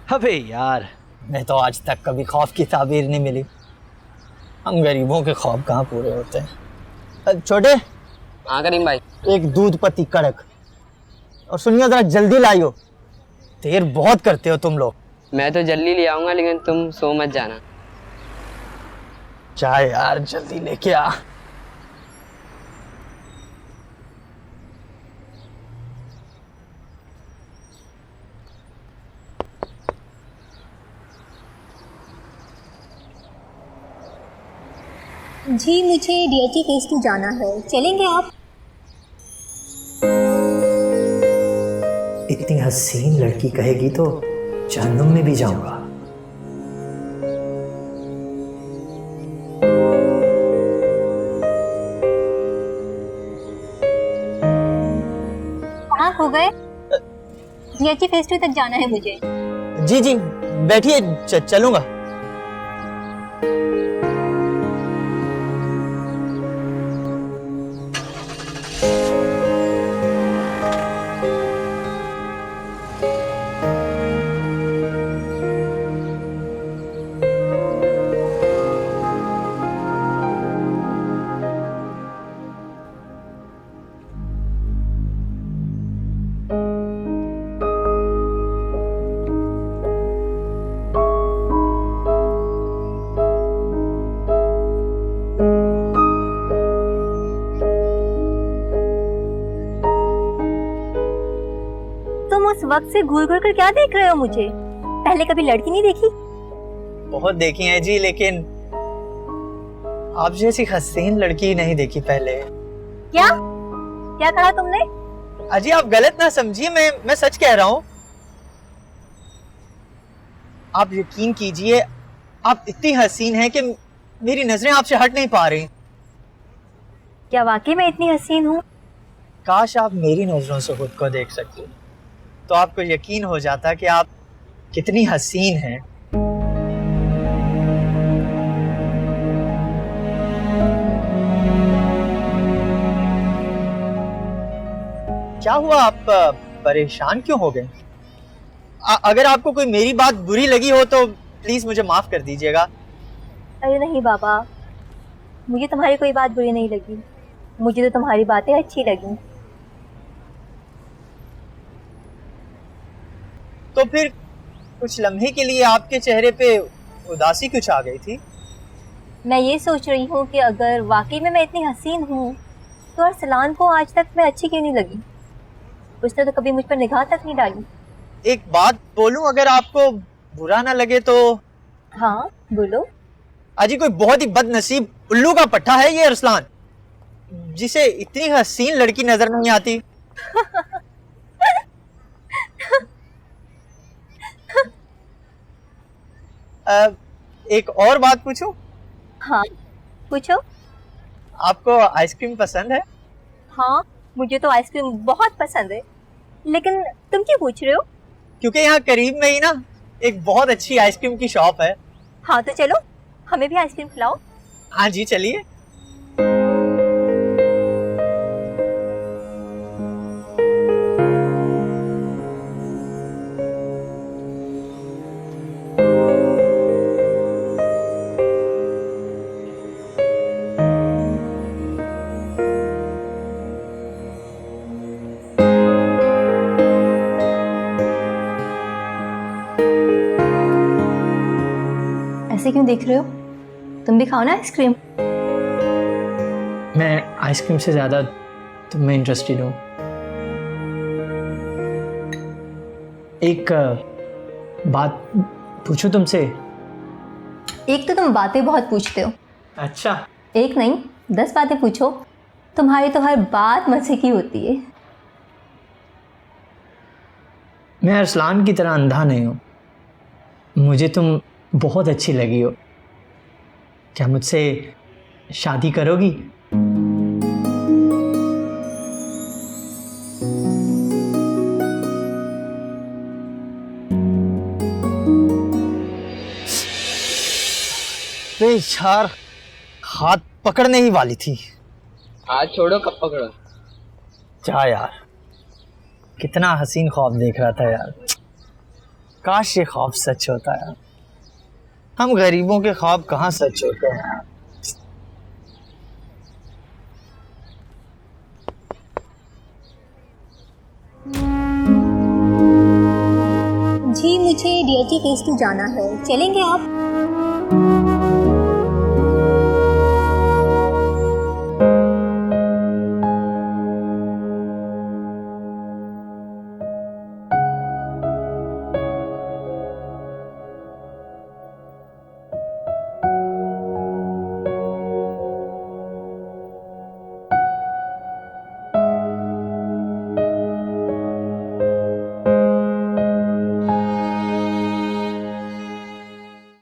अबे यार, मैं तो आज तक कभी खौफ की ताबीर नहीं मिली। हम गरीबों के खौफ कहाँ पूरे होते हैं। छोटे। हाँ करीम भाई। एक दूध पत्ती कड़क, और सुनिए जरा जल्दी लाइयो, देर बहुत करते हो तुम लोग। मैं तो जल्दी ले आऊंगा लेकिन तुम सो मत जाना। चाय यार जल्दी लेके आ। जी मुझे डीएचई फेज 2 जाना है, चलेंगे आप? इतनी हसीन लड़की कहेगी तो जहन्नुम में भी जाऊंगा। कहाँ खो गए? डीएचई फेज 2 तक जाना है मुझे। जी जी बैठिए, चलूंगा। तुम उस वक्त से घूर घूर कर क्या देख रहे हो मुझे? पहले कभी लड़की नहीं देखी? बहुत देखी है जी, लेकिन आप जैसी हसीन लड़की नहीं देखी पहले। क्या क्या कहा तुमने? अजी आप गलत ना समझिए, मैं सच कह रहा हूँ। आप यकीन कीजिए, आप इतनी हसीन हैं कि मेरी नजरें आपसे हट नहीं पा रही। क्या वाकई में इतनी हसीन हूँ? काश आप मेरी नजरों से खुद को देख सकते, तो आपको यकीन हो जाता कि आप कितनी हसीन हैं। क्या हुआ, आप परेशान क्यों हो गए? अगर आपको कोई मेरी बात बुरी लगी हो तो प्लीज मुझे माफ कर दीजिएगा। अरे नहीं बाबा, मुझे तुम्हारी कोई बात बुरी नहीं लगी, मुझे तो तुम्हारी बातें अच्छी लगी। तो फिर कुछ लम्हे के लिए आपके चेहरे पे उदासी कुछ आ गई थी? मैं ये सोच रही हूँ कि अगर वाकई में मैं इतनी हसीन हूँ तो अरसलान को आज तक मैं अच्छी क्यों नहीं लगी? उसने तो कभी मुझ पर निगाह तक नहीं डाली। एक बात बोलूं, अगर आपको बुरा ना लगे तो? हाँ बोलो। अजी कोई बहुत ही बदनसीब उल्लू का पट्टा है ये अरसलान, जिसे इतनी हसीन लड़की नजर नहीं आती। एक और बात पूछूं? हाँ पूछो। आपको आइसक्रीम पसंद है? हाँ मुझे तो आइसक्रीम बहुत पसंद है, लेकिन तुम क्यों पूछ रहे हो? क्योंकि यहाँ करीब में ही ना एक बहुत अच्छी आइसक्रीम की शॉप है। हाँ तो चलो, हमें भी आइसक्रीम खिलाओ। हाँ जी चलिए। ऐसे क्यों देख रहे हो? तुम भी खाओ ना आइसक्रीम। मैं आइसक्रीम से ज्यादा तुम में इंटरेस्टेड हूँ। एक बात पूछूं तुमसे? एक तो तुम बातें बहुत पूछते हो। अच्छा। एक नहीं 10 बातें पूछो, तुम्हारी तो हर बात मजे की होती है। मैं अरसलान की तरह अंधा नहीं हूँ, मुझे तुम बहुत अच्छी लगी हो। क्या मुझसे शादी करोगी? यार हाथ पकड़ने ही वाली थी। हाथ छोड़ो, कब पकड़ो? क्या यार, कितना हसीन ख्वाब देख रहा था यार। काश ये ख्वाब सच होता है। हम गरीबों के ख्वाब कहाँ सच होते हैं। जी मुझे डीएलजी टेस्ट जाना है, चलेंगे आप?